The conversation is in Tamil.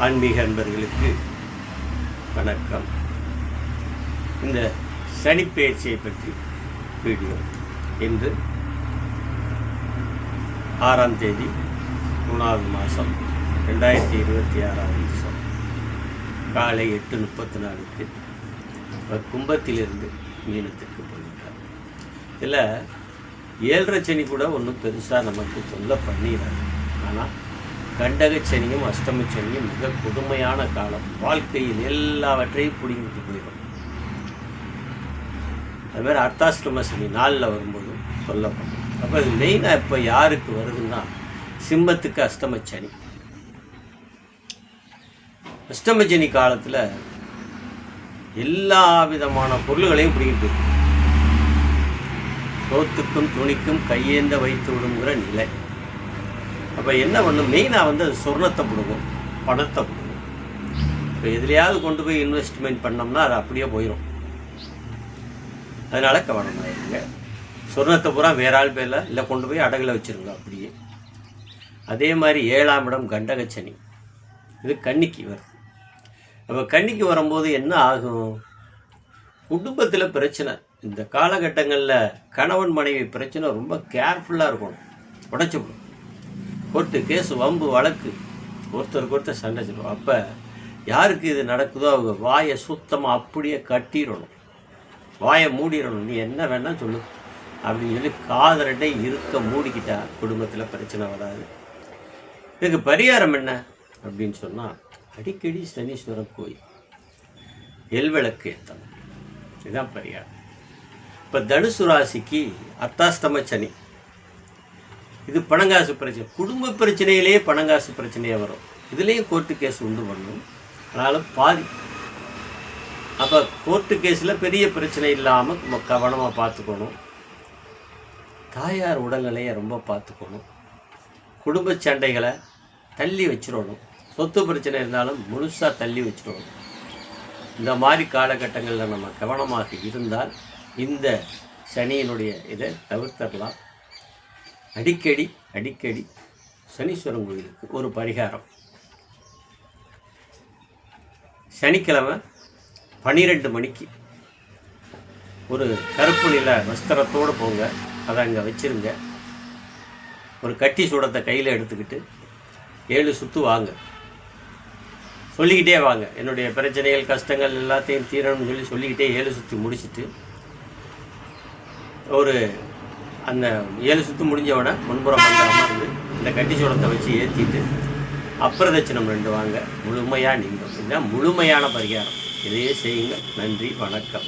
ஆன்மீக அன்பர்களுக்கு வணக்கம். இந்த சனிப்பெயர்ச்சியை பற்றி வீடியோ. இன்று 6ஆம் தேதி 3வது மாதம் 2026 காலை 8:34 அவர் கும்பத்திலிருந்து மீனத்திற்கு போகிறார். இதில் 7.5 சனி கூட ஒன்றும் பெருசாக நமக்கு சொல்ல பண்ணிடாது. ஆனால் கண்டகச்சனியும் அஷ்டமச்சனியும் மிக கொடுமையான காலம். வாழ்க்கையில் எல்லாவற்றையும் பிடிங்கிட்டு போயிடும். அதுமாதிரி அர்த்தாஷ்டம சனி 4 வரும்போது சொல்லப்படும். அப்போ இது மெயினாக இப்போ யாருக்கு வருதுன்னா சிம்மத்துக்கு அஷ்டமச்சனி. அஷ்டமச்சனி காலத்தில் எல்லா விதமான பொருள்களையும் பிடிக்கிட்டு போயிடும். சோத்துக்கும் துணிக்கும் கையேந்த வைத்து விடுங்கிற நிலை. அப்போ என்ன பண்ணும், மெயினாக அது சொர்ணத்தை பிடுங்கும், பணத்தை பிடுங்கும். இப்போ எதுலையாவது கொண்டு போய் இன்வெஸ்ட்மெண்ட் பண்ணோம்னா அது அப்படியே போயிடும். அதனால் கவனமாயிருங்க. சொர்ணத்தை பூரா வேற ஆள் பேரில் இல்லை கொண்டு போய் அடகில் வச்சுருங்க அப்படியே. அதே மாதிரி 7ஆம் இடம் கண்டகச்சனி, இது கன்னிக்கு வருது. அப்போ கன்னிக்கு வரும்போது என்ன ஆகும், குடும்பத்தில் பிரச்சனை. இந்த காலகட்டங்களில் கணவன் மனைவி பிரச்சனை ரொம்ப கேர்ஃபுல்லாக இருக்கணும். உடைச்சிவிடும். கோர்ட்டு கேஸ் வம்பு வழக்கு, ஒருத்தருக்கு ஒருத்தர் சண்டை சொல்லுவோம். அப்போ யாருக்கு இது நடக்குதோ அவங்க வாயை சுத்தமாக அப்படியே கட்டிடணும், வாயை மூடிடணும். நீ என்ன வேணால் சொல்லு அப்படின்னு சொல்லி காதரட்டை இருக்க மூடிக்கிட்டா குடும்பத்தில் பிரச்சனை வராது. இதுக்கு பரிகாரம் என்ன அப்படின்னு சொன்னால், அடிக்கடி சனீஸ்வரன் கோயில் எல்விளக்கு ஏற்றணும். இதுதான் பரிகாரம். இப்போ தனுசு ராசிக்கு அர்த்தாஷ்டம சனி, இது பணங்காசு பிரச்சனை. குடும்ப பிரச்சனையிலேயே பணங்காசு பிரச்சனையே வரும். இதுலேயும் கோர்ட்டு கேஸ் உண்டு பண்ணணும். அதனால் பாதி. அப்போ கோர்ட்டு கேஸில் பெரிய பிரச்சனை இல்லாமல் கவனமாக பார்த்துக்கணும். தாயார் உடல்நிலையை ரொம்ப பார்த்துக்கணும். குடும்ப சண்டைகளை தள்ளி வச்சிடணும். சொத்து பிரச்சனை இருந்தாலும் முழுசாக தள்ளி வச்சிடணும். இந்த மாதிரி காலகட்டங்களில் நம்ம கவனமாக இருந்தால் இந்த சனியினுடைய இதை தவிர்த்தரலாம். அடிக்கடி சனீஸ்வரன் கோயிலுக்கு ஒரு பரிகாரம். சனிக்கிழமை 12 மணிக்கு ஒரு கருப்பு நில வஸ்திரத்தோடு போங்க. அதை அங்கே வச்சுருங்க. ஒரு கட்டி சூடத்தை கையில் எடுத்துக்கிட்டு 7 சுற்று வாங்க. சொல்லிக்கிட்டே வாங்க, என்னுடைய பிரச்சனைகள் கஷ்டங்கள் எல்லாத்தையும் தீரணும்னு சொல்லிக்கிட்டே 7 சுற்றி முடிச்சுட்டு, ஒரு அந்த 7 சுற்று முடிஞ்சவனை முன்புறம் வந்து அமர்ந்து இந்த கட்டி சோளத்தை வச்சு ஏற்றிட்டு அப்பிரதட்சணம் 2 வாங்க. முழுமையாக நீங்கள். இதுதான் முழுமையான பரிகாரம். இதையே செய்யுங்க. நன்றி, வணக்கம்.